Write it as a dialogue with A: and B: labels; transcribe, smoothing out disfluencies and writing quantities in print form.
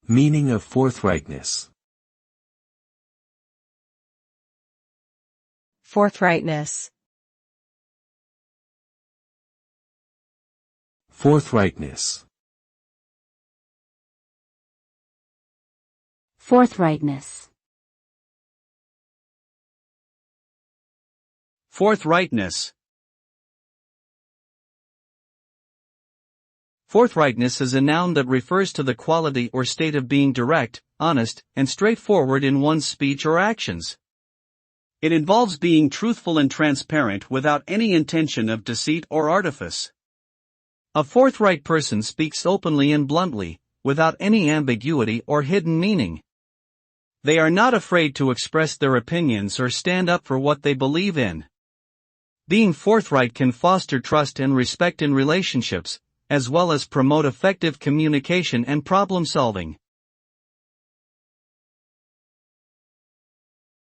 A: Meaning of forthrightness.
B: Forthrightness.
A: Forthrightness.
C: Forthrightness.
D: Forthrightness. Forthrightness is a noun that refers to the quality or state of being direct, honest, and straightforward in one's speech or actions. It involves being truthful and transparent without any intention of deceit or artifice. A forthright person speaks openly and bluntly, without any ambiguity or hidden meaning. They are not afraid to express their opinions or stand up for what they believe in. Being forthright can foster trust and respect in relationships, as well as promote effective communication and problem solving.